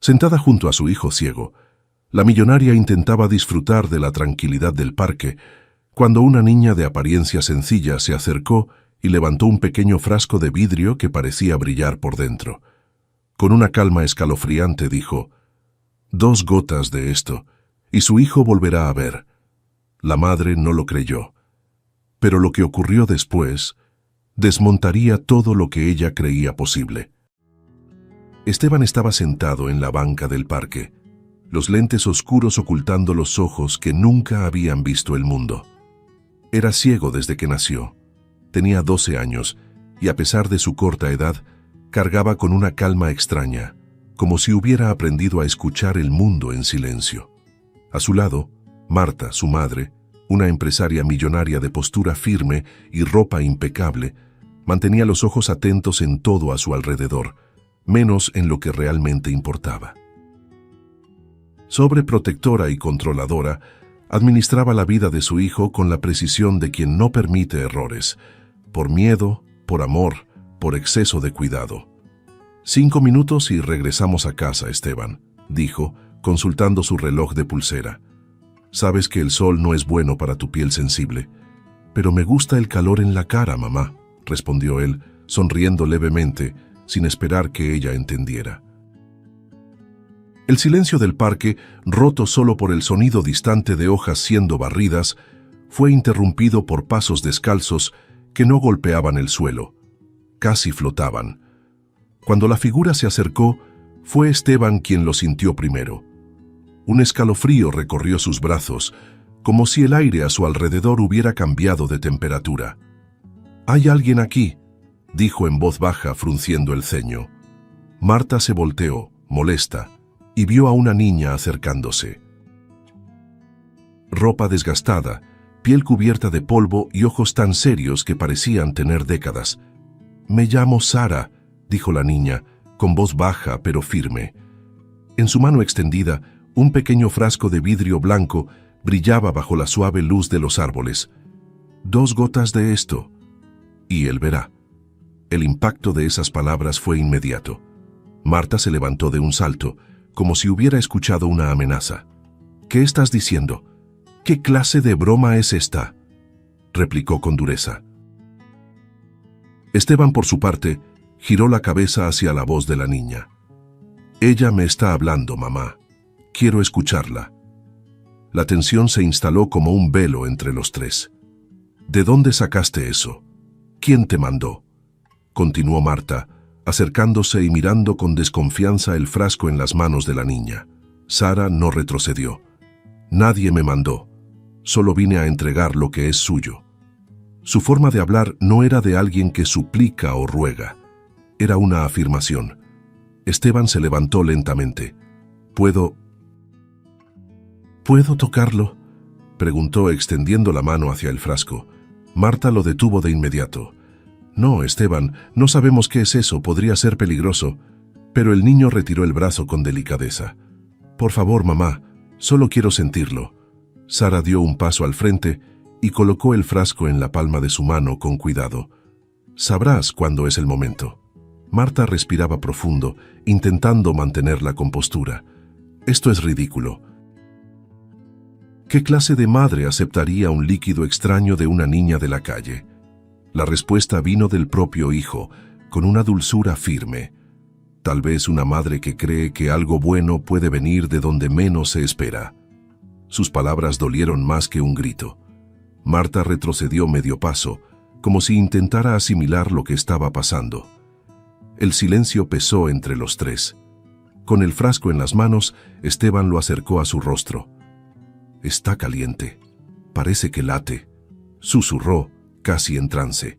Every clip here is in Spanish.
Sentada junto a su hijo ciego, la millonaria intentaba disfrutar de la tranquilidad del parque cuando una niña de apariencia sencilla se acercó y levantó un pequeño frasco de vidrio que parecía brillar por dentro. Con una calma escalofriante dijo: «2 gotas de esto, y su hijo volverá a ver». La madre no lo creyó. Pero lo que ocurrió después desmontaría todo lo que ella creía posible. Esteban estaba sentado en la banca del parque, los lentes oscuros ocultando los ojos que nunca habían visto el mundo. Era ciego desde que nació. Tenía 12 años y, a pesar de su corta edad, cargaba con una calma extraña, como si hubiera aprendido a escuchar el mundo en silencio. A su lado, Marta, su madre, una empresaria millonaria de postura firme y ropa impecable, mantenía los ojos atentos en todo a su alrededor, menos en lo que realmente importaba. Sobreprotectora y controladora, administraba la vida de su hijo con la precisión de quien no permite errores, por miedo, por amor, por exceso de cuidado. 5 minutos y regresamos a casa, Esteban, dijo, consultando su reloj de pulsera. Sabes que el sol no es bueno para tu piel sensible. Pero me gusta el calor en la cara, mamá, respondió él, sonriendo levemente, sin esperar que ella entendiera. El silencio del parque, roto solo por el sonido distante de hojas siendo barridas, fue interrumpido por pasos descalzos que no golpeaban el suelo, casi flotaban. Cuando la figura se acercó, fue Esteban quien lo sintió primero. Un escalofrío recorrió sus brazos, como si el aire a su alrededor hubiera cambiado de temperatura. «Hay alguien aquí», dijo en voz baja, frunciendo el ceño. Marta se volteó, molesta, y vio a una niña acercándose. Ropa desgastada, piel cubierta de polvo y ojos tan serios que parecían tener décadas. «Me llamo Sara», dijo la niña, con voz baja pero firme. En su mano extendida, un pequeño frasco de vidrio blanco brillaba bajo la suave luz de los árboles. «2 gotas de esto, y él verá». El impacto de esas palabras fue inmediato. Marta se levantó de un salto, como si hubiera escuchado una amenaza. «¿Qué estás diciendo? ¿Qué clase de broma es esta?», replicó con dureza. Esteban, por su parte, giró la cabeza hacia la voz de la niña. «Ella me está hablando, mamá. Quiero escucharla». La tensión se instaló como un velo entre los tres. «¿De dónde sacaste eso? ¿Quién te mandó?», continuó Marta, acercándose y mirando con desconfianza el frasco en las manos de la niña. Sara no retrocedió. «Nadie me mandó. Solo vine a entregar lo que es suyo». Su forma de hablar no era de alguien que suplica o ruega. Era una afirmación. Esteban se levantó lentamente. ¿Puedo tocarlo?», preguntó extendiendo la mano hacia el frasco. Marta lo detuvo de inmediato. «No, Esteban, no sabemos qué es eso, podría ser peligroso». Pero el niño retiró el brazo con delicadeza. «Por favor, mamá, solo quiero sentirlo». Sara dio un paso al frente y colocó el frasco en la palma de su mano con cuidado. «Sabrás cuándo es el momento». Marta respiraba profundo, intentando mantener la compostura. «Esto es ridículo. ¿Qué clase de madre aceptaría un líquido extraño de una niña de la calle?». La respuesta vino del propio hijo, con una dulzura firme. Tal vez una madre que cree que algo bueno puede venir de donde menos se espera. Sus palabras dolieron más que un grito. Marta retrocedió medio paso, como si intentara asimilar lo que estaba pasando. El silencio pesó entre los tres. Con el frasco en las manos, Esteban lo acercó a su rostro. «Está caliente. Parece que late», susurró, casi en trance.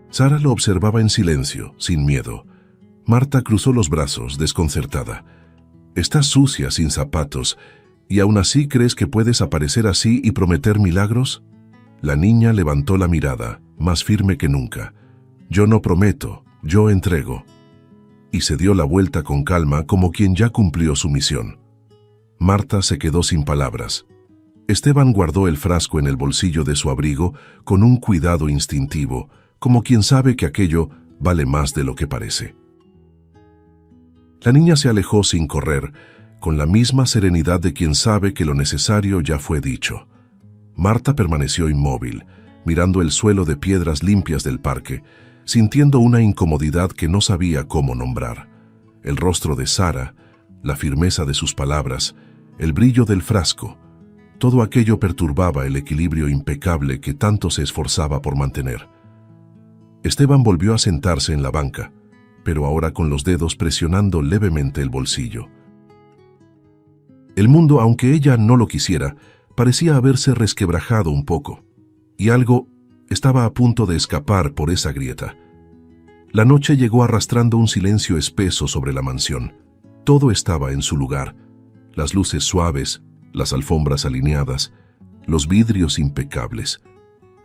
Sara lo observaba en silencio, sin miedo. Marta cruzó los brazos, desconcertada. «Estás sucia, sin zapatos, ¿y aún así crees que puedes aparecer así y prometer milagros?». La niña levantó la mirada, más firme que nunca. «Yo no prometo, yo entrego». Y se dio la vuelta con calma, como quien ya cumplió su misión. Marta se quedó sin palabras. Esteban guardó el frasco en el bolsillo de su abrigo con un cuidado instintivo, como quien sabe que aquello vale más de lo que parece. La niña se alejó sin correr, con la misma serenidad de quien sabe que lo necesario ya fue dicho. Marta permaneció inmóvil, mirando el suelo de piedras limpias del parque, sintiendo una incomodidad que no sabía cómo nombrar. El rostro de Sara, la firmeza de sus palabras, el brillo del frasco, todo aquello perturbaba el equilibrio impecable que tanto se esforzaba por mantener. Esteban volvió a sentarse en la banca, pero ahora con los dedos presionando levemente el bolsillo. El mundo, aunque ella no lo quisiera, parecía haberse resquebrajado un poco, y algo estaba a punto de escapar por esa grieta. La noche llegó arrastrando un silencio espeso sobre la mansión. Todo estaba en su lugar, las luces suaves, las alfombras alineadas, los vidrios impecables.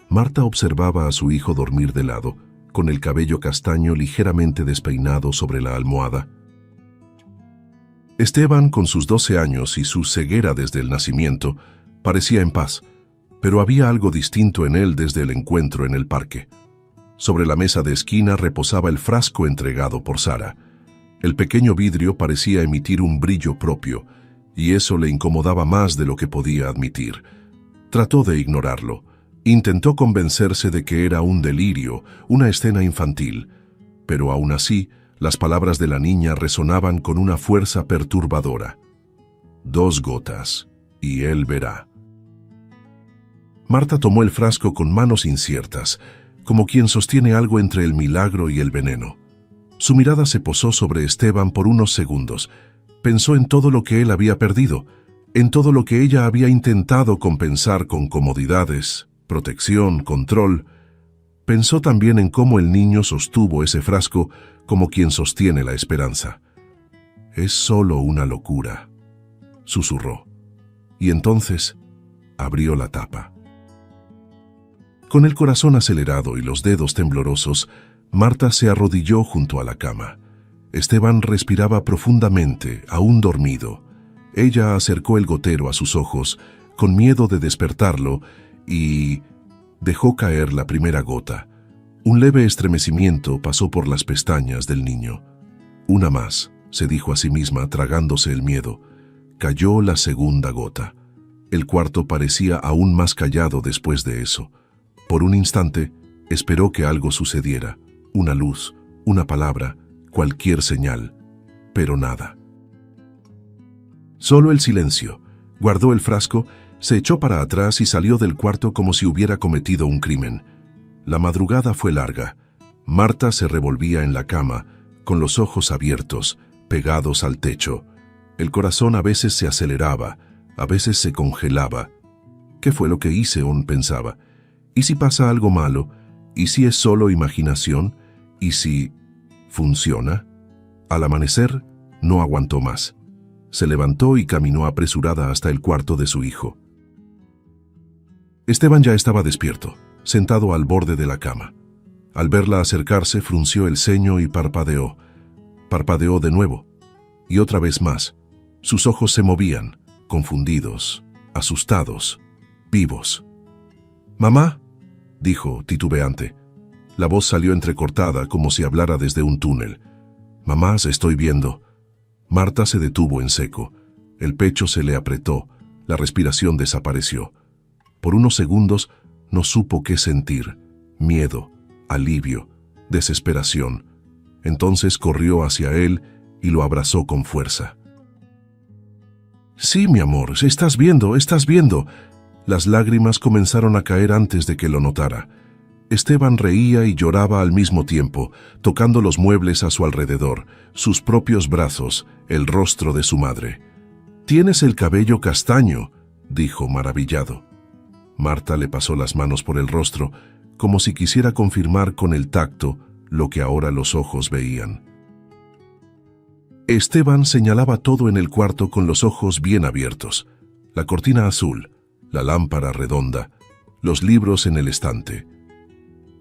Marta observaba a su hijo dormir de lado, con el cabello castaño ligeramente despeinado sobre la almohada. Esteban, con sus 12 años y su ceguera desde el nacimiento, parecía en paz, pero había algo distinto en él desde el encuentro en el parque. Sobre la mesa de esquina reposaba el frasco entregado por Sara. El pequeño vidrio parecía emitir un brillo propio, y eso le incomodaba más de lo que podía admitir. Trató de ignorarlo. Intentó convencerse de que era un delirio, una escena infantil, pero aún así, las palabras de la niña resonaban con una fuerza perturbadora. 2 gotas, y él verá. Marta tomó el frasco con manos inciertas, como quien sostiene algo entre el milagro y el veneno. Su mirada se posó sobre Esteban por unos segundos. Pensó en todo lo que él había perdido, en todo lo que ella había intentado compensar con comodidades, protección, control. Pensó también en cómo el niño sostuvo ese frasco como quien sostiene la esperanza. «Es solo una locura», susurró. Y entonces abrió la tapa. Con el corazón acelerado y los dedos temblorosos, Marta se arrodilló junto a la cama. Esteban respiraba profundamente, aún dormido. Ella acercó el gotero a sus ojos, con miedo de despertarlo, y dejó caer la primera gota. Un leve estremecimiento pasó por las pestañas del niño. «Una más», se dijo a sí misma, tragándose el miedo. Cayó la segunda gota. El cuarto parecía aún más callado después de eso. Por un instante, esperó que algo sucediera. Una luz, una palabra, cualquier señal. Pero nada. Solo el silencio. Guardó el frasco, se echó para atrás y salió del cuarto como si hubiera cometido un crimen. La madrugada fue larga. Marta se revolvía en la cama, con los ojos abiertos, pegados al techo. El corazón a veces se aceleraba, a veces se congelaba. ¿Qué fue lo que hice? Pensaba. ¿Y si pasa algo malo? ¿Y si es solo imaginación? ¿Y si funciona? Al amanecer, no aguantó más. Se levantó y caminó apresurada hasta el cuarto de su hijo. Esteban ya estaba despierto, sentado al borde de la cama. Al verla acercarse, frunció el ceño y parpadeó. Parpadeó de nuevo, y otra vez más. Sus ojos se movían, confundidos, asustados, vivos. «Mamá», dijo, titubeante. La voz salió entrecortada, como si hablara desde un túnel. «Mamá, se estoy viendo». Marta se detuvo en seco. El pecho se le apretó, la respiración desapareció. Por unos segundos no supo qué sentir: miedo, alivio, desesperación. Entonces corrió hacia él y lo abrazó con fuerza. «Sí, mi amor, estás viendo, estás viendo». Las lágrimas comenzaron a caer antes de que lo notara. Esteban reía y lloraba al mismo tiempo, tocando los muebles a su alrededor, sus propios brazos, el rostro de su madre. «Tienes el cabello castaño», dijo maravillado. Marta le pasó las manos por el rostro, como si quisiera confirmar con el tacto lo que ahora los ojos veían. Esteban señalaba todo en el cuarto con los ojos bien abiertos. La cortina azul, la lámpara redonda, los libros en el estante.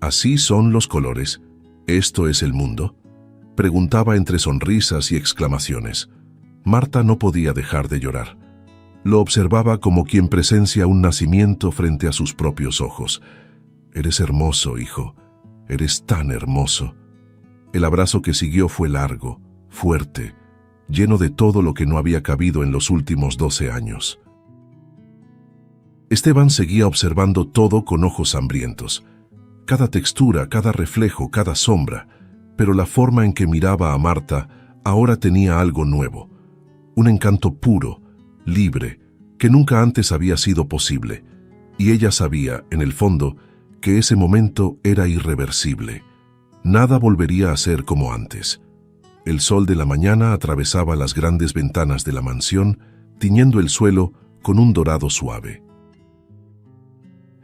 «¿Así son los colores? ¿Esto es el mundo?», preguntaba entre sonrisas y exclamaciones. Marta no podía dejar de llorar. Lo observaba como quien presencia un nacimiento frente a sus propios ojos. «Eres hermoso, hijo. Eres tan hermoso». El abrazo que siguió fue largo, fuerte, lleno de todo lo que no había cabido en los últimos 12 años. Esteban seguía observando todo con ojos hambrientos. Cada textura, cada reflejo, cada sombra, pero la forma en que miraba a Marta ahora tenía algo nuevo. Un encanto puro, libre, que nunca antes había sido posible. Y ella sabía, en el fondo, que ese momento era irreversible. Nada volvería a ser como antes. El sol de la mañana atravesaba las grandes ventanas de la mansión, tiñendo el suelo con un dorado suave.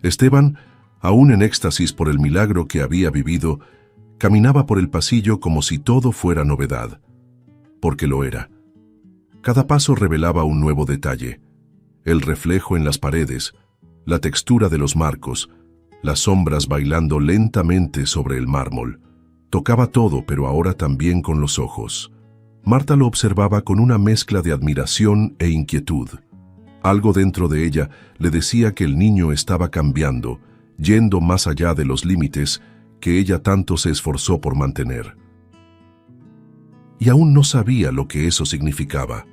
Esteban, aún en éxtasis por el milagro que había vivido, caminaba por el pasillo como si todo fuera novedad, porque lo era. Cada paso revelaba un nuevo detalle: el reflejo en las paredes, la textura de los marcos, las sombras bailando lentamente sobre el mármol. Tocaba todo, pero ahora también con los ojos. Marta lo observaba con una mezcla de admiración e inquietud. Algo dentro de ella le decía que el niño estaba cambiando, yendo más allá de los límites que ella tanto se esforzó por mantener. Y aún no sabía lo que eso significaba.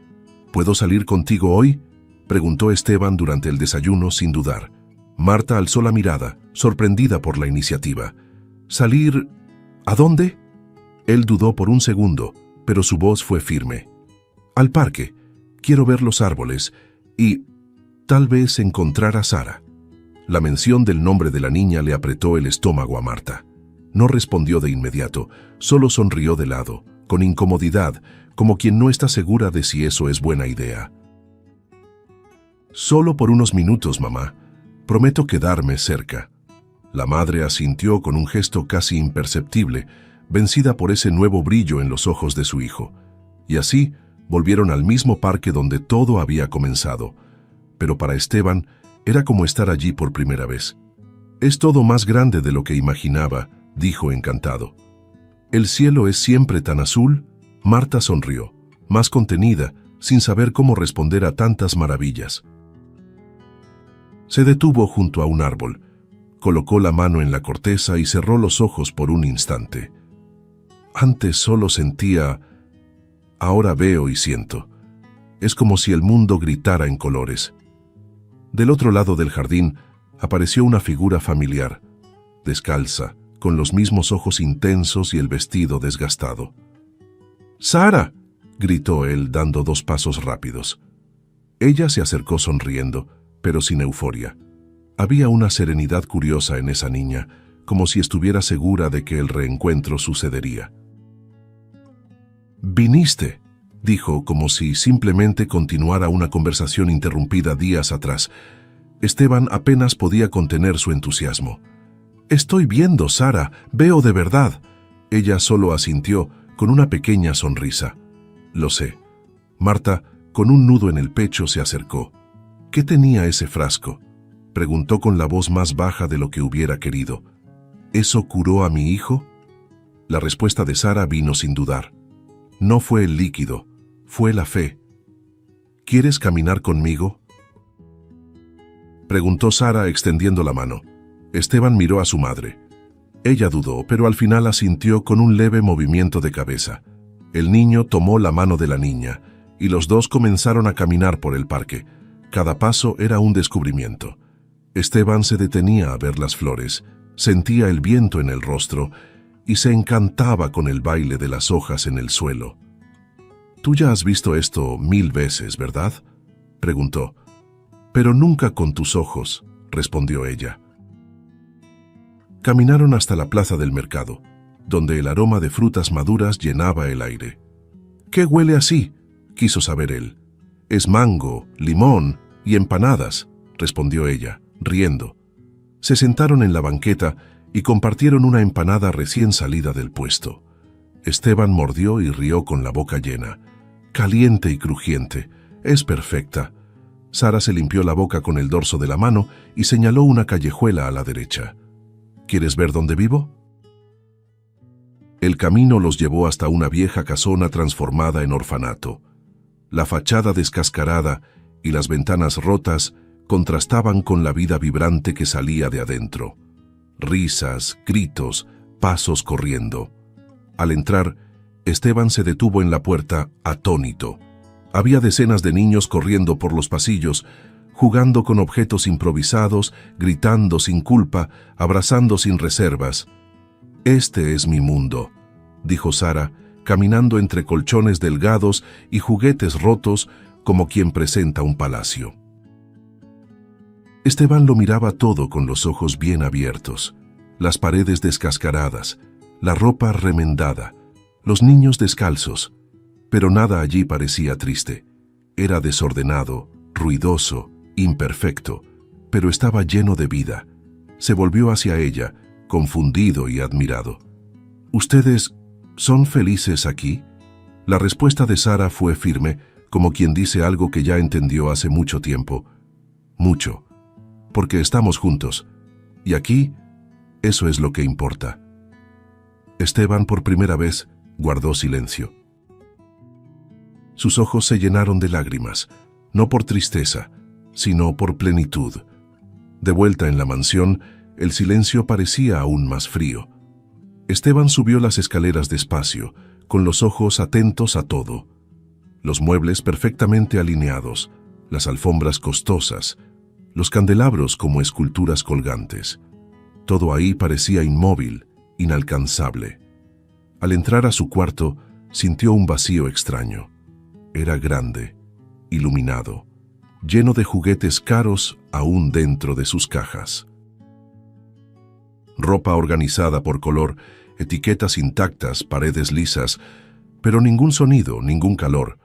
¿Puedo salir contigo hoy?, preguntó Esteban durante el desayuno sin dudar. Marta alzó la mirada, sorprendida por la iniciativa. ¿Salir? ¿A dónde? Él dudó por un segundo, pero su voz fue firme. Al parque. Quiero ver los árboles y tal vez encontrar a Sara. La mención del nombre de la niña le apretó el estómago a Marta. No respondió de inmediato, solo sonrió de lado, con incomodidad, como quien no está segura de si eso es buena idea. Solo por unos minutos, mamá. Prometo quedarme cerca. La madre asintió con un gesto casi imperceptible, vencida por ese nuevo brillo en los ojos de su hijo. Y así volvieron al mismo parque donde todo había comenzado. Pero para Esteban era como estar allí por primera vez. «Es todo más grande de lo que imaginaba», dijo encantado. «¿El cielo es siempre tan azul?». Marta sonrió, más contenida, sin saber cómo responder a tantas maravillas. Se detuvo junto a un árbol, colocó la mano en la corteza y cerró los ojos por un instante. Antes solo sentía, ahora veo y siento. Es como si el mundo gritara en colores. Del otro lado del jardín apareció una figura familiar, descalza, con los mismos ojos intensos y el vestido desgastado. «¡Sara!», gritó él dando 2 pasos rápidos. Ella se acercó sonriendo, pero sin euforia. Había una serenidad curiosa en esa niña, como si estuviera segura de que el reencuentro sucedería. «¿Viniste?», dijo, como si simplemente continuara una conversación interrumpida días atrás. Esteban apenas podía contener su entusiasmo. «Estoy viendo, Sara, veo de verdad». Ella solo asintió, con una pequeña sonrisa. «Lo sé». Marta, con un nudo en el pecho, se acercó. «¿Qué tenía ese frasco?», preguntó con la voz más baja de lo que hubiera querido. «¿Eso curó a mi hijo?». La respuesta de Sara vino sin dudar. «No fue el líquido, fue la fe». «¿Quieres caminar conmigo?», preguntó Sara extendiendo la mano. Esteban miró a su madre. Ella dudó, pero al final asintió con un leve movimiento de cabeza. El niño tomó la mano de la niña, y los dos comenzaron a caminar por el parque. Cada paso era un descubrimiento. Esteban se detenía a ver las flores, sentía el viento en el rostro y se encantaba con el baile de las hojas en el suelo. «Tú ya has visto esto 1000 veces, ¿verdad?», preguntó. «Pero nunca con tus ojos», respondió ella. Caminaron hasta la plaza del mercado, donde el aroma de frutas maduras llenaba el aire. «¿Qué huele así?», quiso saber él. «Es mango, limón y empanadas», respondió ella, riendo. Se sentaron en la banqueta y compartieron una empanada recién salida del puesto. Esteban mordió y rió con la boca llena. «Caliente y crujiente. Es perfecta». Sara se limpió la boca con el dorso de la mano y señaló una callejuela a la derecha. «¿Quieres ver dónde vivo?». El camino los llevó hasta una vieja casona transformada en orfanato. La fachada descascarada y las ventanas rotas contrastaban con la vida vibrante que salía de adentro. Risas, gritos, pasos corriendo. Al entrar, Esteban se detuvo en la puerta, atónito. Había decenas de niños corriendo por los pasillos, jugando con objetos improvisados, gritando sin culpa, abrazando sin reservas. «Este es mi mundo», dijo Sara, caminando entre colchones delgados y juguetes rotos como quien presenta un palacio. Esteban lo miraba todo con los ojos bien abiertos, las paredes descascaradas, la ropa remendada, los niños descalzos, pero nada allí parecía triste. Era desordenado, ruidoso, imperfecto, pero estaba lleno de vida. Se volvió hacia ella, confundido y admirado. «¿Ustedes son felices aquí?» La respuesta de Sara fue firme, como quien dice algo que ya entendió hace mucho tiempo. «Mucho, porque estamos juntos, y aquí, eso es lo que importa». Esteban por primera vez guardó silencio. Sus ojos se llenaron de lágrimas, no por tristeza, sino por plenitud. De vuelta en la mansión, el silencio parecía aún más frío. Esteban subió las escaleras despacio, con los ojos atentos a todo. Los muebles perfectamente alineados, las alfombras costosas, los candelabros como esculturas colgantes. Todo ahí parecía inmóvil, inalcanzable. Al entrar a su cuarto, sintió un vacío extraño. Era grande, iluminado, lleno de juguetes caros aún dentro de sus cajas. Ropa organizada por color, etiquetas intactas, paredes lisas, pero ningún sonido, ningún calor.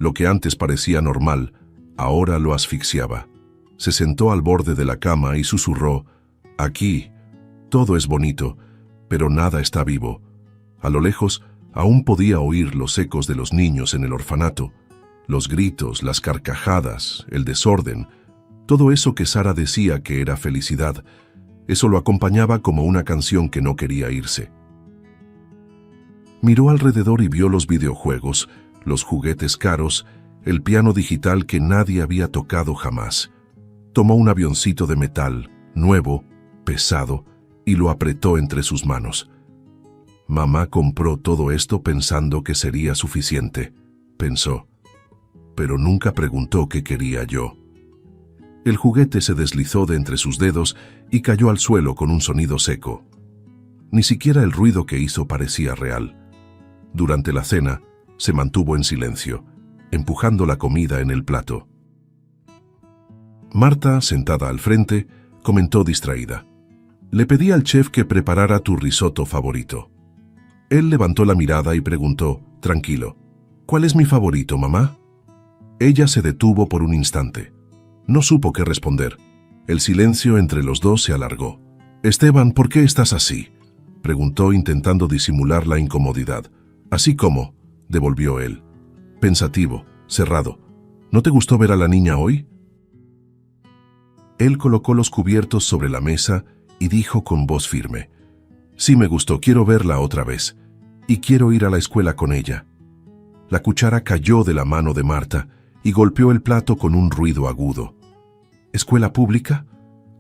Lo que antes parecía normal, ahora lo asfixiaba. Se sentó al borde de la cama y susurró: «Aquí, todo es bonito, pero nada está vivo». A lo lejos, aún podía oír los ecos de los niños en el orfanato, los gritos, las carcajadas, el desorden, todo eso que Sara decía que era felicidad. Eso lo acompañaba como una canción que no quería irse. Miró alrededor y vio los videojuegos, los juguetes caros, el piano digital que nadie había tocado jamás. Tomó un avioncito de metal, nuevo, pesado, y lo apretó entre sus manos. «Mamá compró todo esto pensando que sería suficiente», pensó, pero nunca preguntó qué quería yo. El juguete se deslizó de entre sus dedos y cayó al suelo con un sonido seco. Ni siquiera el ruido que hizo parecía real. Durante la cena, se mantuvo en silencio, empujando la comida en el plato. Marta, sentada al frente, comentó distraída: «Le pedí al chef que preparara tu risotto favorito». Él levantó la mirada y preguntó, tranquilo: «¿Cuál es mi favorito, mamá?». Ella se detuvo por un instante. No supo qué responder. El silencio entre los dos se alargó. «Esteban, ¿por qué estás así?», preguntó intentando disimular la incomodidad. «Así como», devolvió él, pensativo, cerrado. «¿No te gustó ver a la niña hoy?». Él colocó los cubiertos sobre la mesa y dijo con voz firme: «Sí me gustó, quiero verla otra vez. Y quiero ir a la escuela con ella». La cuchara cayó de la mano de Marta y golpeó el plato con un ruido agudo. «¿Escuela pública?»,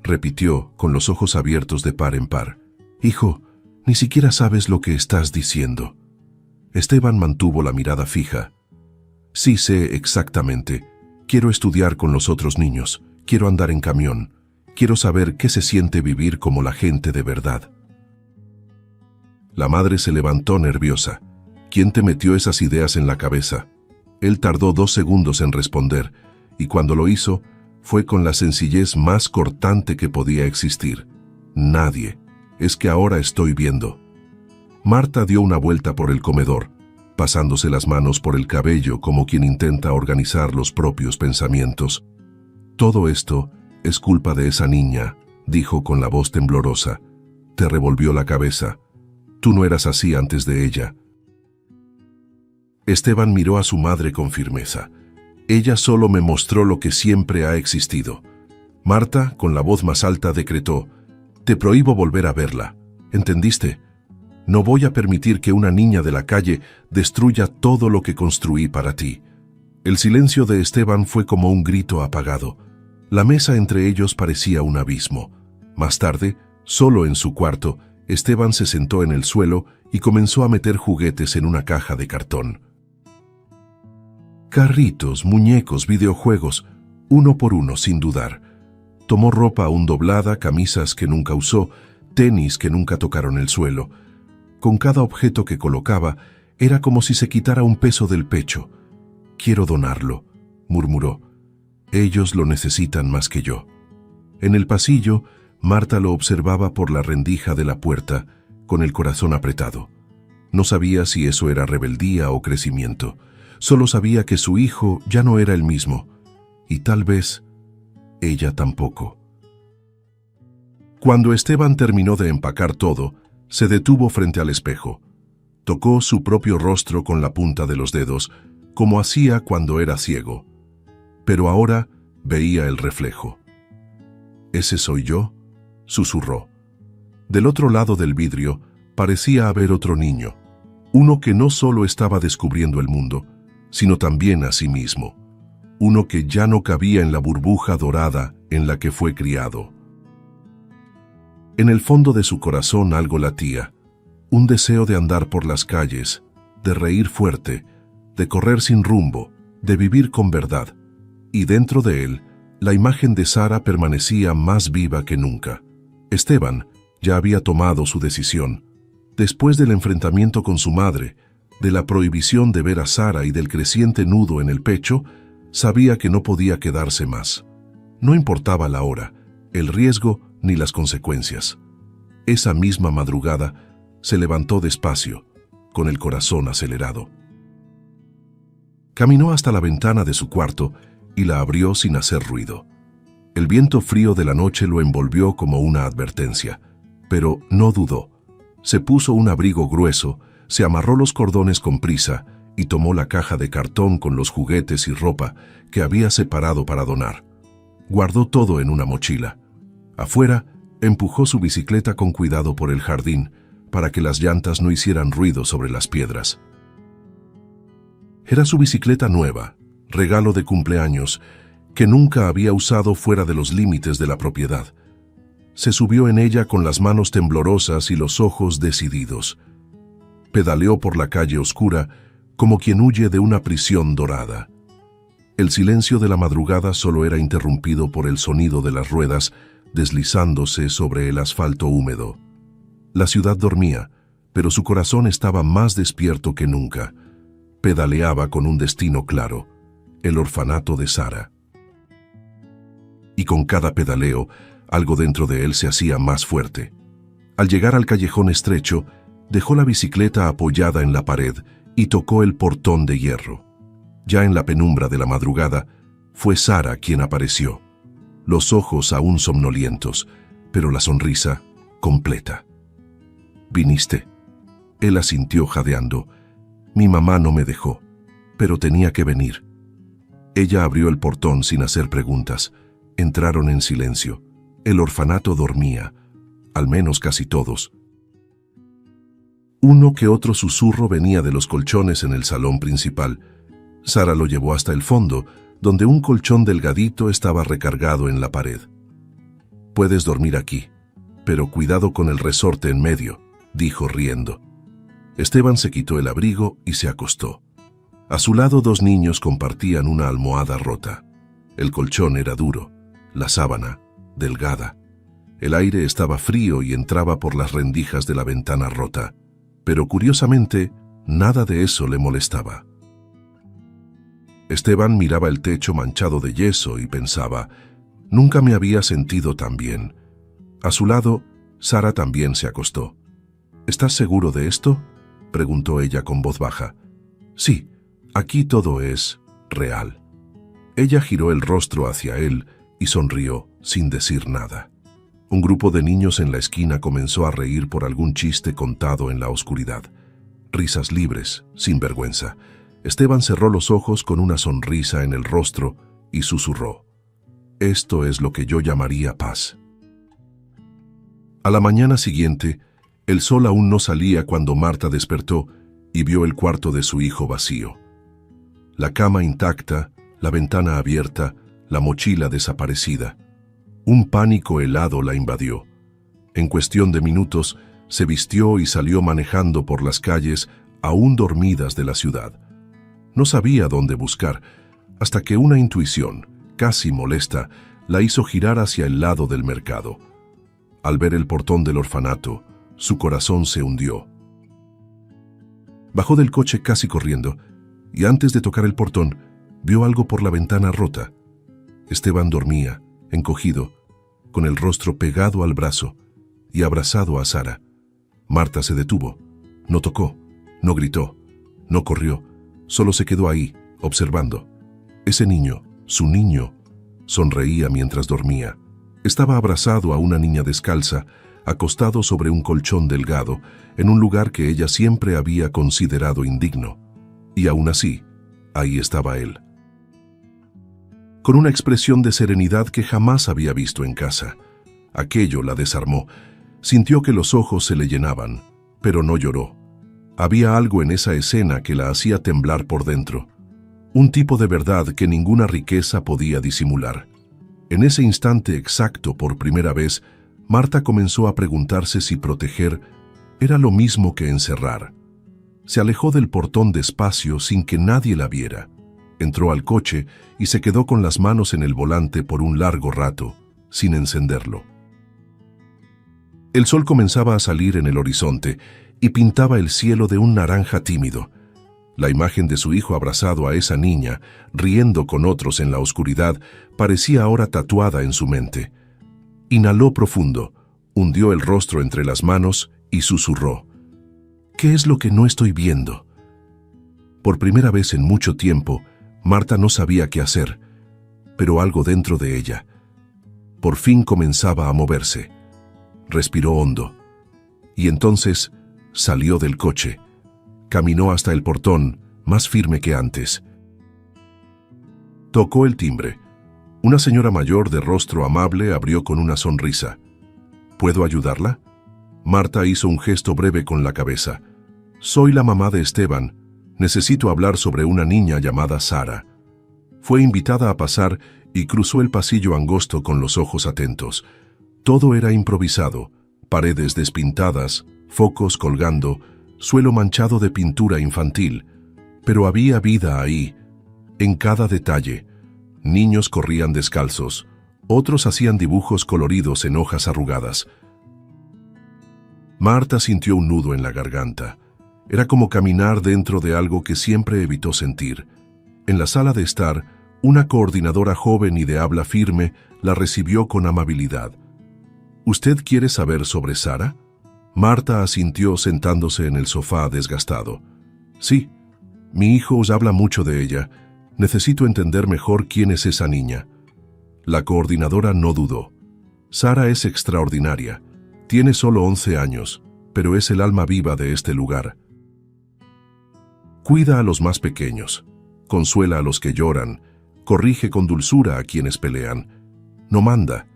repitió, con los ojos abiertos de par en par. «Hijo, ni siquiera sabes lo que estás diciendo». Esteban mantuvo la mirada fija. «Sí sé exactamente. Quiero estudiar con los otros niños. Quiero andar en camión. Quiero saber qué se siente vivir como la gente de verdad». La madre se levantó nerviosa. «¿Quién te metió esas ideas en la cabeza?». Él tardó 2 segundos en responder, y cuando lo hizo, fue con la sencillez más cortante que podía existir. «Nadie. Es que ahora estoy viendo». Marta dio una vuelta por el comedor, pasándose las manos por el cabello como quien intenta organizar los propios pensamientos. «Todo esto es culpa de esa niña», dijo con la voz temblorosa. «Te revolvió la cabeza. Tú no eras así antes de ella». Esteban miró a su madre con firmeza. «Ella solo me mostró lo que siempre ha existido». Marta, con la voz más alta, decretó: «Te prohíbo volver a verla. ¿Entendiste? No voy a permitir que una niña de la calle destruya todo lo que construí para ti». El silencio de Esteban fue como un grito apagado. La mesa entre ellos parecía un abismo. Más tarde, solo en su cuarto, Esteban se sentó en el suelo y comenzó a meter juguetes en una caja de cartón. Carritos, muñecos, videojuegos, uno por uno, sin dudar. Tomó ropa aún doblada, camisas que nunca usó, tenis que nunca tocaron el suelo. Con cada objeto que colocaba, era como si se quitara un peso del pecho. «Quiero donarlo», murmuró. «Ellos lo necesitan más que yo». En el pasillo, Marta lo observaba por la rendija de la puerta, con el corazón apretado. No sabía si eso era rebeldía o crecimiento. Solo sabía que su hijo ya no era el mismo, y tal vez ella tampoco. Cuando Esteban terminó de empacar todo, se detuvo frente al espejo. Tocó su propio rostro con la punta de los dedos, como hacía cuando era ciego. Pero ahora veía el reflejo. «¿Ese soy yo?», susurró. Del otro lado del vidrio parecía haber otro niño, uno que no solo estaba descubriendo el mundo, sino también a sí mismo, uno que ya no cabía en la burbuja dorada en la que fue criado. En el fondo de su corazón algo latía, un deseo de andar por las calles, de reír fuerte, de correr sin rumbo, de vivir con verdad, y dentro de él, la imagen de Sara permanecía más viva que nunca. Esteban ya había tomado su decisión. Después del enfrentamiento con su madre, de la prohibición de ver a Sara y del creciente nudo en el pecho, sabía que no podía quedarse más. No importaba la hora, el riesgo ni las consecuencias. Esa misma madrugada se levantó despacio, con el corazón acelerado. Caminó hasta la ventana de su cuarto y la abrió sin hacer ruido. El viento frío de la noche lo envolvió como una advertencia, pero no dudó. Se puso un abrigo grueso, se amarró los cordones con prisa y tomó la caja de cartón con los juguetes y ropa que había separado para donar. Guardó todo en una mochila. Afuera, empujó su bicicleta con cuidado por el jardín para que las llantas no hicieran ruido sobre las piedras. Era su bicicleta nueva, regalo de cumpleaños, que nunca había usado fuera de los límites de la propiedad. Se subió en ella con las manos temblorosas y los ojos decididos. Pedaleó por la calle oscura como quien huye de una prisión dorada. El silencio de la madrugada solo era interrumpido por el sonido de las ruedas deslizándose sobre el asfalto húmedo. La ciudad dormía, pero su corazón estaba más despierto que nunca. Pedaleaba con un destino claro, el orfanato de Sara. Y con cada pedaleo, algo dentro de él se hacía más fuerte. Al llegar al callejón estrecho, dejó la bicicleta apoyada en la pared y tocó el portón de hierro. Ya en la penumbra de la madrugada, fue Sara quien apareció. Los ojos aún somnolientos, pero la sonrisa completa. «¿Viniste?». Él asintió jadeando. «Mi mamá no me dejó, pero tenía que venir». Ella abrió el portón sin hacer preguntas. Entraron en silencio. El orfanato dormía, al menos casi todos. Uno que otro susurro venía de los colchones en el salón principal. Sara lo llevó hasta el fondo, donde un colchón delgadito estaba recargado en la pared. «Puedes dormir aquí, pero cuidado con el resorte en medio», dijo riendo. Esteban se quitó el abrigo y se acostó. A su lado 2 niños compartían una almohada rota. El colchón era duro, la sábana delgada. El aire estaba frío y entraba por las rendijas de la ventana rota, pero curiosamente nada de eso le molestaba. Esteban miraba el techo manchado de yeso y pensaba, nunca me había sentido tan bien. A su lado, Sara también se acostó. ¿Estás seguro de esto?, preguntó ella con voz baja. «Sí, aquí todo es real». Ella giró el rostro hacia él y sonrió sin decir nada. Un grupo de niños en la esquina comenzó a reír por algún chiste contado en la oscuridad. Risas libres, sin vergüenza. Esteban cerró los ojos con una sonrisa en el rostro y susurró: «Esto es lo que yo llamaría paz». A la mañana siguiente, el sol aún no salía cuando Marta despertó y vio el cuarto de su hijo vacío. La cama intacta, la ventana abierta, la mochila desaparecida. Un pánico helado la invadió. En cuestión de minutos, se vistió y salió manejando por las calles aún dormidas de la ciudad. No sabía dónde buscar, hasta que una intuición, casi molesta, la hizo girar hacia el lado del mercado. Al ver el portón del orfanato, su corazón se hundió. Bajó del coche casi corriendo, y antes de tocar el portón, vio algo por la ventana rota. Esteban dormía, encogido, con el rostro pegado al brazo y abrazado a Sara. Marta se detuvo. No tocó, no gritó, no corrió, solo se quedó ahí, observando. Ese niño, su niño, sonreía mientras dormía. Estaba abrazado a una niña descalza, acostado sobre un colchón delgado, en un lugar que ella siempre había considerado indigno. Y aún así, ahí estaba él. Con una expresión de serenidad que jamás había visto en casa. Aquello la desarmó. Sintió que los ojos se le llenaban, pero no lloró. Había algo en esa escena que la hacía temblar por dentro. Un tipo de verdad que ninguna riqueza podía disimular. En ese instante exacto, por primera vez, Marta comenzó a preguntarse si proteger era lo mismo que encerrar. Se alejó del portón despacio sin que nadie la viera. Entró al coche y se quedó con las manos en el volante por un largo rato, sin encenderlo. El sol comenzaba a salir en el horizonte y pintaba el cielo de un naranja tímido. La imagen de su hijo abrazado a esa niña, riendo con otros en la oscuridad, parecía ahora tatuada en su mente. Inhaló profundo, hundió el rostro entre las manos y susurró: ¿Qué es lo que no estoy viendo? Por primera vez en mucho tiempo, Marta no sabía qué hacer, pero algo dentro de ella por fin comenzaba a moverse. Respiró hondo, y entonces salió del coche. Caminó hasta el portón, más firme que antes. Tocó el timbre. Una señora mayor de rostro amable abrió con una sonrisa. ¿Puedo ayudarla? Marta hizo un gesto breve con la cabeza. Soy la mamá de Esteban. Necesito hablar sobre una niña llamada Sara. Fue invitada a pasar y cruzó el pasillo angosto con los ojos atentos. Todo era improvisado, paredes despintadas, focos colgando, suelo manchado de pintura infantil, pero había vida ahí, en cada detalle. Niños corrían descalzos, otros hacían dibujos coloridos en hojas arrugadas. Marta sintió un nudo en la garganta. Era como caminar dentro de algo que siempre evitó sentir. En la sala de estar, una coordinadora joven y de habla firme la recibió con amabilidad. ¿Usted quiere saber sobre Sara? Marta asintió sentándose en el sofá desgastado. Sí, mi hijo os habla mucho de ella. Necesito entender mejor quién es esa niña. La coordinadora no dudó. Sara es extraordinaria. Tiene solo 11 años, pero es el alma viva de este lugar. Cuida a los más pequeños, consuela a los que lloran, corrige con dulzura a quienes pelean. No manda,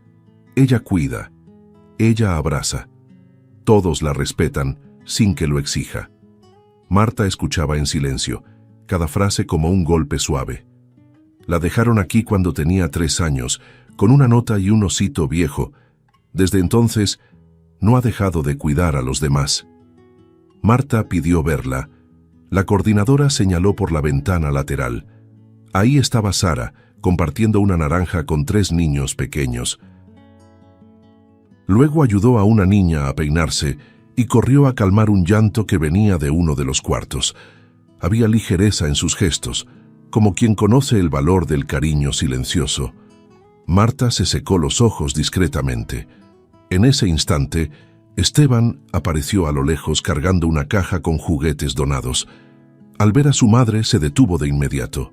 ella cuida, ella abraza. Todos la respetan sin que lo exija. Marta escuchaba en silencio, cada frase como un golpe suave. La dejaron aquí cuando tenía 3 años, con una nota y un osito viejo. Desde entonces, no ha dejado de cuidar a los demás. Marta pidió verla. La coordinadora señaló por la ventana lateral. Ahí estaba Sara, compartiendo una naranja con 3 niños pequeños. Luego ayudó a una niña a peinarse y corrió a calmar un llanto que venía de uno de los cuartos. Había ligereza en sus gestos, como quien conoce el valor del cariño silencioso. Marta se secó los ojos discretamente. En ese instante, Esteban apareció a lo lejos cargando una caja con juguetes donados. Al ver a su madre, se detuvo de inmediato.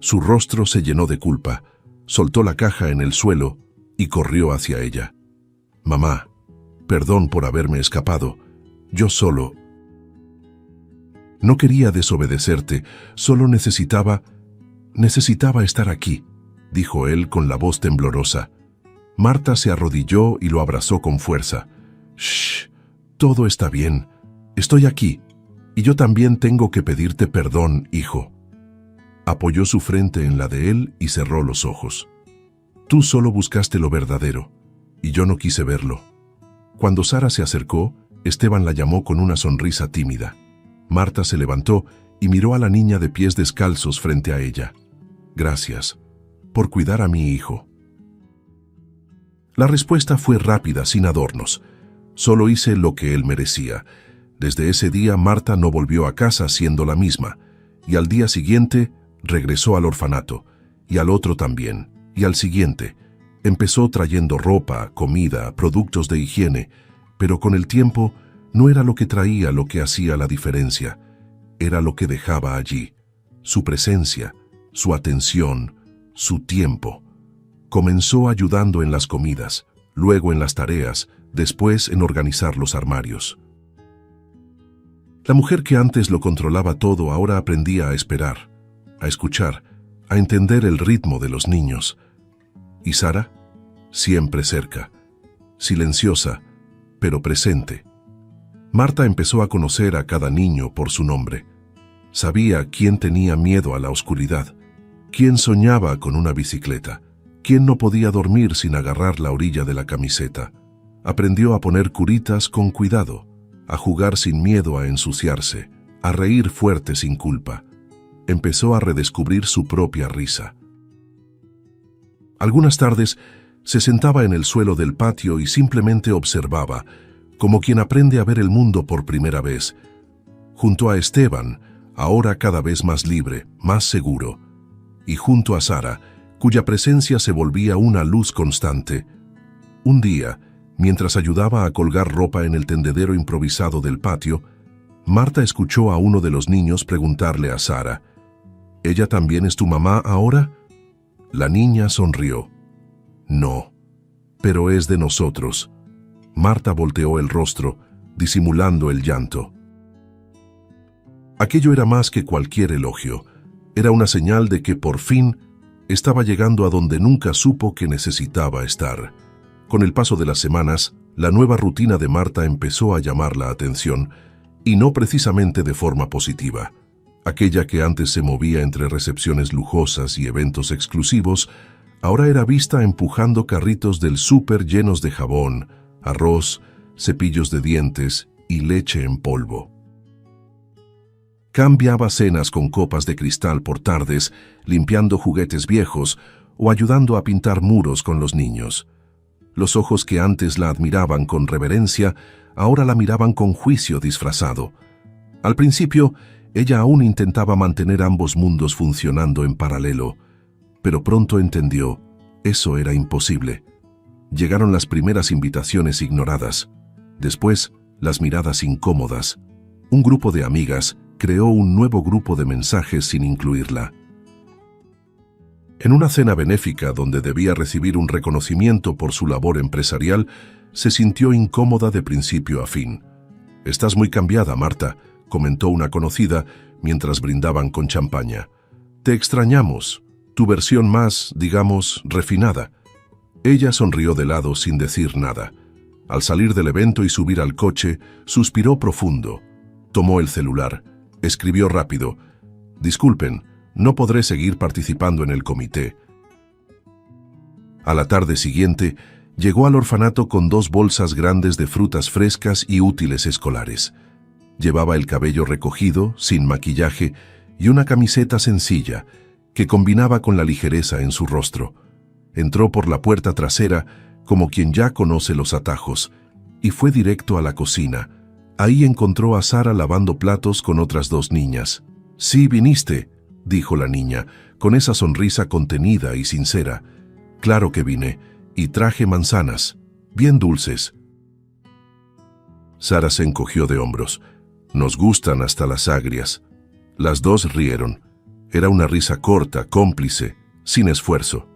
Su rostro se llenó de culpa, soltó la caja en el suelo y corrió hacia ella. Mamá, perdón por haberme escapado. Yo solo... No quería desobedecerte, solo necesitaba estar aquí, dijo él con la voz temblorosa. Marta se arrodilló y lo abrazó con fuerza. Shh, todo está bien. Estoy aquí, y yo también tengo que pedirte perdón, hijo. Apoyó su frente en la de él y cerró los ojos. Tú solo buscaste lo verdadero, y yo no quise verlo. Cuando Sara se acercó, Esteban la llamó con una sonrisa tímida. Marta se levantó y miró a la niña de pies descalzos frente a ella. «Gracias por cuidar a mi hijo». La respuesta fue rápida, sin adornos. «Solo hice lo que él merecía». Desde ese día Marta no volvió a casa siendo la misma, y al día siguiente regresó al orfanato, y al otro también, y al siguiente. Empezó trayendo ropa, comida, productos de higiene, pero con el tiempo no era lo que traía lo que hacía la diferencia, era lo que dejaba allí, su presencia, su atención, su tiempo. Comenzó ayudando en las comidas, luego en las tareas, después en organizar los armarios. La mujer que antes lo controlaba todo ahora aprendía a esperar, a escuchar, a entender el ritmo de los niños. ¿Y Sara? Siempre cerca, silenciosa, pero presente. Marta empezó a conocer a cada niño por su nombre. Sabía quién tenía miedo a la oscuridad, quién soñaba con una bicicleta, quién no podía dormir sin agarrar la orilla de la camiseta. Aprendió a poner curitas con cuidado, a jugar sin miedo a ensuciarse, a reír fuerte sin culpa. Empezó a redescubrir su propia risa. Algunas tardes se sentaba en el suelo del patio y simplemente observaba, como quien aprende a ver el mundo por primera vez. Junto a Esteban, ahora cada vez más libre, más seguro, y junto a Sara, cuya presencia se volvía una luz constante. Un día, mientras ayudaba a colgar ropa en el tendedero improvisado del patio, Marta escuchó a uno de los niños preguntarle a Sara, «¿Ella también es tu mamá ahora?» La niña sonrió. «No, pero es de nosotros». Marta volteó el rostro, disimulando el llanto. Aquello era más que cualquier elogio. Era una señal de que por fin estaba llegando a donde nunca supo que necesitaba estar. Con el paso de las semanas, la nueva rutina de Marta empezó a llamar la atención, y no precisamente de forma positiva. Aquella que antes se movía entre recepciones lujosas y eventos exclusivos, ahora era vista empujando carritos del súper llenos de jabón, arroz, cepillos de dientes y leche en polvo. Cambiaba cenas con copas de cristal por tardes, limpiando juguetes viejos o ayudando a pintar muros con los niños. Los ojos que antes la admiraban con reverencia, ahora la miraban con juicio disfrazado. Al principio, ella aún intentaba mantener ambos mundos funcionando en paralelo, pero pronto entendió, eso era imposible. Llegaron las primeras invitaciones ignoradas, después las miradas incómodas. Un grupo de amigas creó un nuevo grupo de mensajes sin incluirla. En una cena benéfica donde debía recibir un reconocimiento por su labor empresarial, se sintió incómoda de principio a fin. «Estás muy cambiada, Marta», comentó una conocida mientras brindaban con champaña. «Te extrañamos, tu versión más, digamos, refinada». Ella sonrió de lado sin decir nada. Al salir del evento y subir al coche, suspiró profundo. Tomó el celular, escribió rápido: «Disculpen, no podré seguir participando en el comité». A la tarde siguiente, llegó al orfanato con 2 bolsas grandes de frutas frescas y útiles escolares. Llevaba el cabello recogido, sin maquillaje, y una camiseta sencilla, que combinaba con la ligereza en su rostro. Entró por la puerta trasera, como quien ya conoce los atajos, y fue directo a la cocina. Ahí encontró a Sara lavando platos con otras 2 niñas. «Sí, viniste», dijo la niña, con esa sonrisa contenida y sincera. «Claro que vine, y traje manzanas, bien dulces». Sara se encogió de hombros. «Nos gustan hasta las agrias». Las 2 rieron. Era una risa corta, cómplice, sin esfuerzo.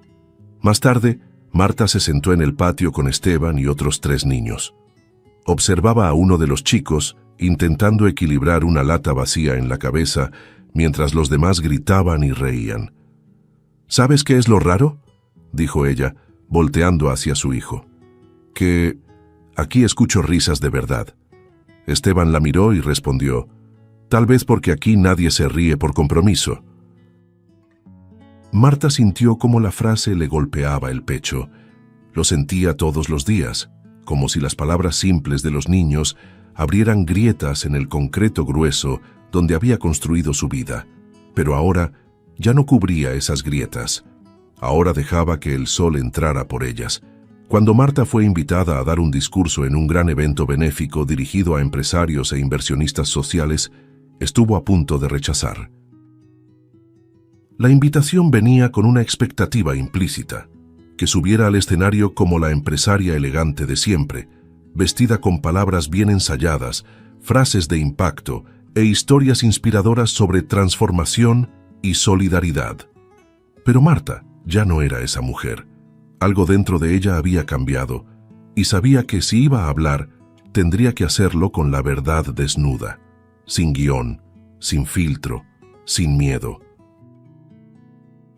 Más tarde, Marta se sentó en el patio con Esteban y otros 3 niños. Observaba a uno de los chicos intentando equilibrar una lata vacía en la cabeza mientras los demás gritaban y reían. «¿Sabes qué es lo raro?», dijo ella, volteando hacia su hijo. «Que aquí escucho risas de verdad». Esteban la miró y respondió: «Tal vez porque aquí nadie se ríe por compromiso». Marta sintió cómo la frase le golpeaba el pecho. Lo sentía todos los días, como si las palabras simples de los niños abrieran grietas en el concreto grueso donde había construido su vida. Pero ahora ya no cubría esas grietas. Ahora dejaba que el sol entrara por ellas. Cuando Marta fue invitada a dar un discurso en un gran evento benéfico dirigido a empresarios e inversionistas sociales, estuvo a punto de rechazar. La invitación venía con una expectativa implícita, que subiera al escenario como la empresaria elegante de siempre, vestida con palabras bien ensayadas, frases de impacto e historias inspiradoras sobre transformación y solidaridad. Pero Marta ya no era esa mujer. Algo dentro de ella había cambiado, y sabía que si iba a hablar, tendría que hacerlo con la verdad desnuda, sin guión, sin filtro, sin miedo.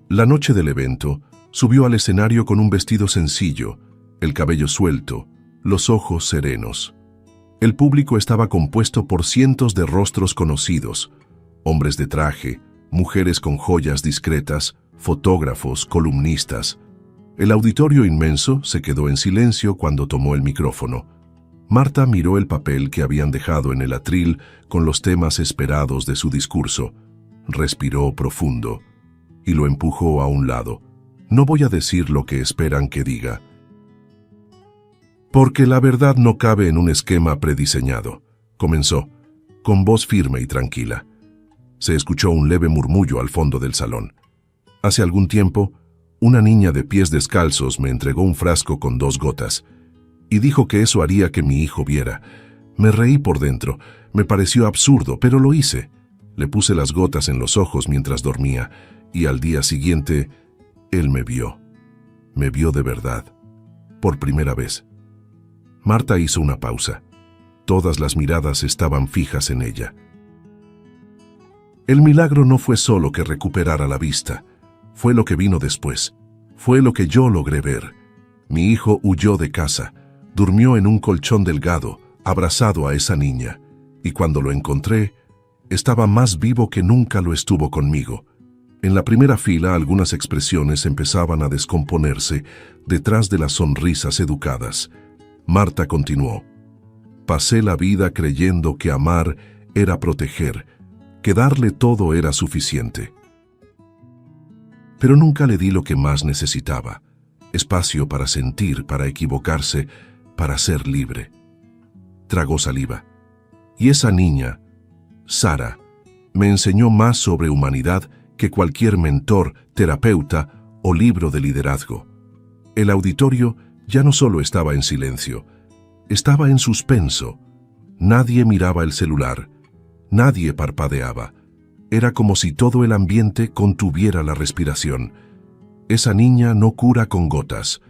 La noche del evento, subió al escenario con un vestido sencillo, el cabello suelto, los ojos serenos. El público estaba compuesto por cientos de rostros conocidos, hombres de traje, mujeres con joyas discretas, fotógrafos, columnistas. El auditorio inmenso se quedó en silencio cuando tomó el micrófono. Marta miró el papel que habían dejado en el atril con los temas esperados de su discurso. Respiró profundo y lo empujó a un lado. No voy a decir lo que esperan que diga, porque la verdad no cabe en un esquema prediseñado. Comenzó, con voz firme y tranquila. Se escuchó un leve murmullo al fondo del salón. Hace algún tiempo, una niña de pies descalzos me entregó un frasco con 2 gotas y dijo que eso haría que mi hijo viera. Me reí por dentro. Me pareció absurdo, pero lo hice. Le puse las gotas en los ojos mientras dormía y al día siguiente, él me vio. Me vio de verdad. Por primera vez. Marta hizo una pausa. Todas las miradas estaban fijas en ella. El milagro no fue solo que recuperara la vista. Fue lo que vino después. Fue lo que yo logré ver. Mi hijo huyó de casa. Durmió en un colchón delgado, abrazado a esa niña. Y cuando lo encontré, estaba más vivo que nunca lo estuvo conmigo. En la primera fila algunas expresiones empezaban a descomponerse detrás de las sonrisas educadas. Marta continuó. Pasé la vida creyendo que amar era proteger, que darle todo era suficiente. Pero nunca le di lo que más necesitaba: espacio para sentir, para equivocarse, para ser libre. Tragó saliva. Y esa niña, Sara, me enseñó más sobre humanidad que cualquier mentor, terapeuta o libro de liderazgo. El auditorio ya no solo estaba en silencio, estaba en suspenso. Nadie miraba el celular, nadie parpadeaba. Era como si todo el ambiente contuviera la respiración. Esa niña no cura con gotas,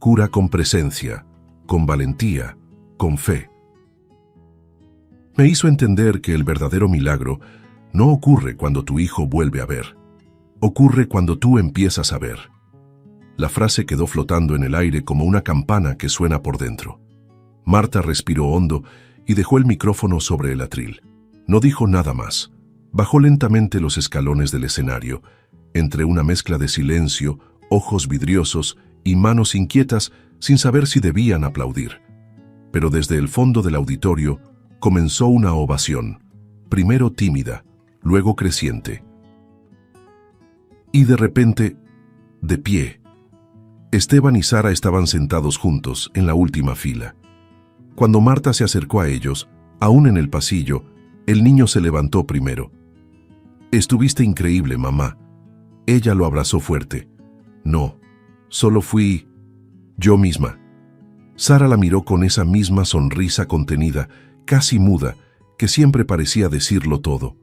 cura con presencia, con valentía, con fe. Me hizo entender que el verdadero milagro no ocurre cuando tu hijo vuelve a ver. Ocurre cuando tú empiezas a ver. La frase quedó flotando en el aire como una campana que suena por dentro. Marta respiró hondo y dejó el micrófono sobre el atril. No dijo nada más. Bajó lentamente los escalones del escenario, entre una mezcla de silencio, ojos vidriosos y manos inquietas, sin saber si debían aplaudir. Pero desde el fondo del auditorio comenzó una ovación, primero tímida, luego creciente. Y de repente, de pie, Esteban y Sara estaban sentados juntos en la última fila. Cuando Marta se acercó a ellos, aún en el pasillo, el niño se levantó primero. «Estuviste increíble, mamá». Ella lo abrazó fuerte. «No, solo fui yo misma». Sara la miró con esa misma sonrisa contenida, casi muda, que siempre parecía decirlo todo.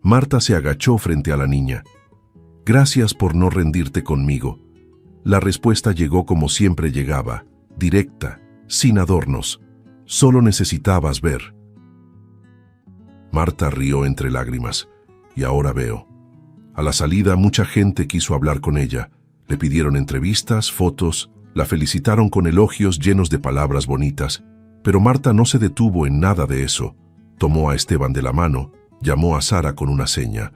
Marta se agachó frente a la niña. «Gracias por no rendirte conmigo». La respuesta llegó como siempre llegaba, directa, sin adornos. Solo necesitabas ver. Marta rió entre lágrimas. «Y ahora veo». A la salida mucha gente quiso hablar con ella. Le pidieron entrevistas, fotos, la felicitaron con elogios llenos de palabras bonitas. Pero Marta no se detuvo en nada de eso. Tomó a Esteban de la mano, llamó a Sara con una seña,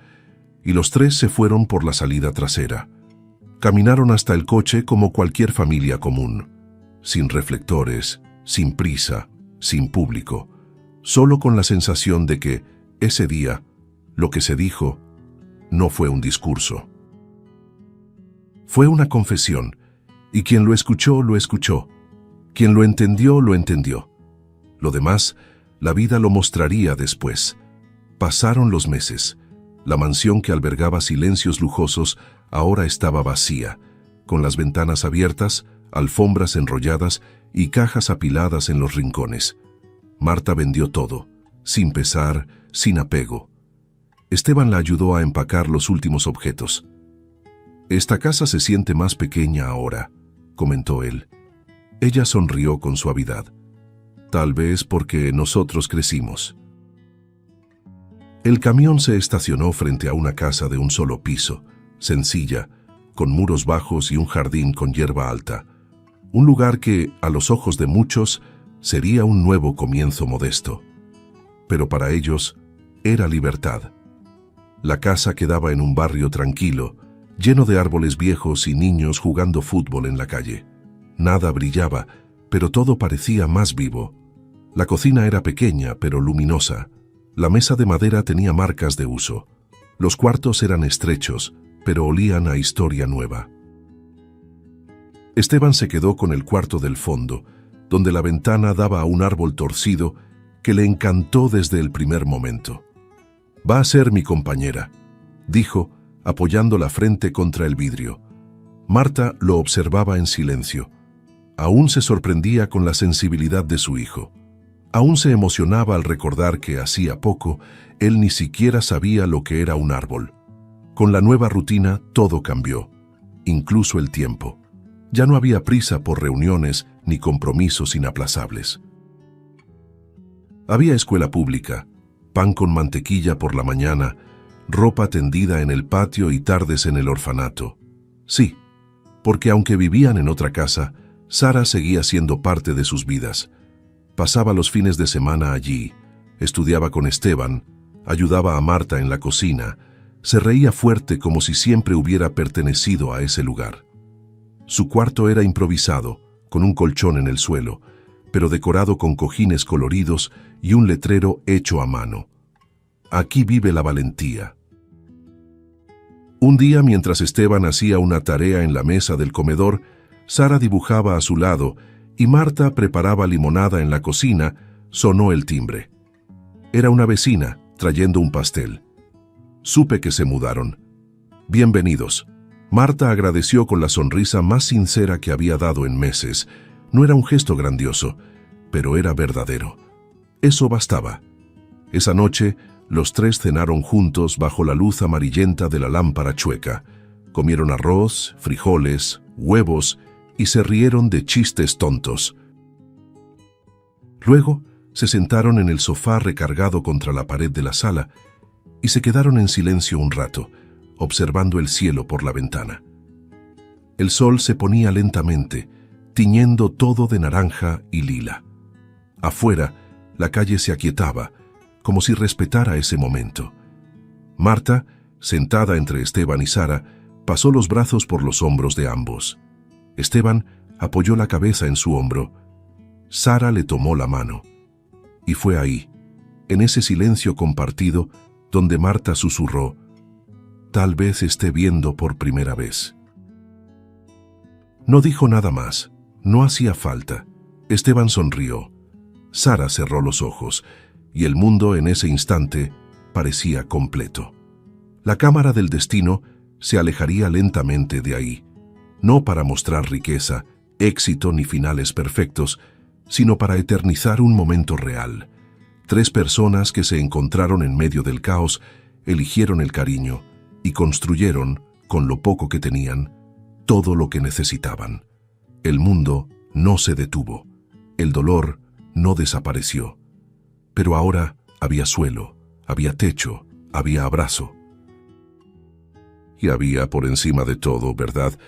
y los tres se fueron por la salida trasera. Caminaron hasta el coche como cualquier familia común, sin reflectores, sin prisa, sin público. solo con la sensación de que, ese día, lo que se dijo no fue un discurso. Fue una confesión, y quien lo escuchó, lo escuchó. Quien lo entendió, lo entendió. Lo demás, la vida lo mostraría después. Pasaron los meses. La mansión que albergaba silencios lujosos ahora estaba vacía, con las ventanas abiertas, alfombras enrolladas y cajas apiladas en los rincones. Marta vendió todo, sin pesar, sin apego. Esteban la ayudó a empacar los últimos objetos. «Esta casa se siente más pequeña ahora», comentó él. Ella sonrió con suavidad. «Tal vez porque nosotros crecimos». El camión se estacionó frente a una casa de un solo piso, sencilla, con muros bajos y un jardín con hierba alta. Un lugar que, a los ojos de muchos, sería un nuevo comienzo modesto. Pero para ellos, era libertad. La casa quedaba en un barrio tranquilo, lleno de árboles viejos y niños jugando fútbol en la calle. Nada brillaba, pero todo parecía más vivo. La cocina era pequeña, pero luminosa. La mesa de madera tenía marcas de uso. Los cuartos eran estrechos, pero olían a historia nueva. Esteban se quedó con el cuarto del fondo, donde la ventana daba a un árbol torcido que le encantó desde el primer momento. «Va a ser mi compañera», dijo, apoyando la frente contra el vidrio. Marta lo observaba en silencio. Aún se sorprendía con la sensibilidad de su hijo. Aún se emocionaba al recordar que hacía poco él ni siquiera sabía lo que era un árbol. Con la nueva rutina todo cambió, incluso el tiempo. Ya no había prisa por reuniones ni compromisos inaplazables. Había escuela pública, pan con mantequilla por la mañana, ropa tendida en el patio y tardes en el orfanato. Sí, porque aunque vivían en otra casa, Sara seguía siendo parte de sus vidas. Pasaba los fines de semana allí, estudiaba con Esteban, ayudaba a Marta en la cocina, se reía fuerte como si siempre hubiera pertenecido a ese lugar. Su cuarto era improvisado, con un colchón en el suelo, pero decorado con cojines coloridos y un letrero hecho a mano. «Aquí vive la valentía». Un día, mientras Esteban hacía una tarea en la mesa del comedor, Sara dibujaba a su lado y Marta preparaba limonada en la cocina, sonó el timbre. Era una vecina, trayendo un pastel. Supe que se mudaron. «Bienvenidos». Marta agradeció con la sonrisa más sincera que había dado en meses. No era un gesto grandioso, pero era verdadero. Eso bastaba. Esa noche, los tres cenaron juntos bajo la luz amarillenta de la lámpara chueca. Comieron arroz, frijoles, huevos y se rieron de chistes tontos. Luego, se sentaron en el sofá recargado contra la pared de la sala y se quedaron en silencio un rato, observando el cielo por la ventana. El sol se ponía lentamente, tiñendo todo de naranja y lila. Afuera, la calle se aquietaba, como si respetara ese momento. Marta, sentada entre Esteban y Sara, pasó los brazos por los hombros de ambos. Esteban apoyó la cabeza en su hombro. Sara le tomó la mano. Y fue ahí, en ese silencio compartido, donde Marta susurró: «Tal vez esté viendo por primera vez». No dijo nada más. No hacía falta. Esteban sonrió. Sara cerró los ojos, y el mundo en ese instante parecía completo. La cámara del destino se alejaría lentamente de ahí, no para mostrar riqueza, éxito ni finales perfectos, sino para eternizar un momento real. Tres personas que se encontraron en medio del caos, eligieron el cariño y construyeron, con lo poco que tenían, todo lo que necesitaban. El mundo no se detuvo. El dolor no desapareció. Pero ahora había suelo, había techo, había abrazo. Y había por encima de todo, ¿verdad?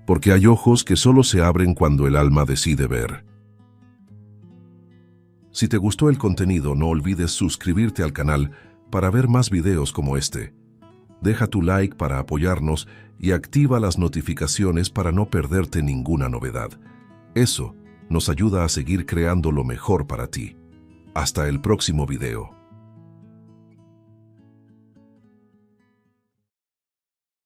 Porque hay ojos que solo se abren cuando el alma decide ver. Si te gustó el contenido, no olvides suscribirte al canal para ver más videos como este. Deja tu like para apoyarnos y activa las notificaciones para no perderte ninguna novedad. Eso nos ayuda a seguir creando lo mejor para ti. Hasta el próximo video.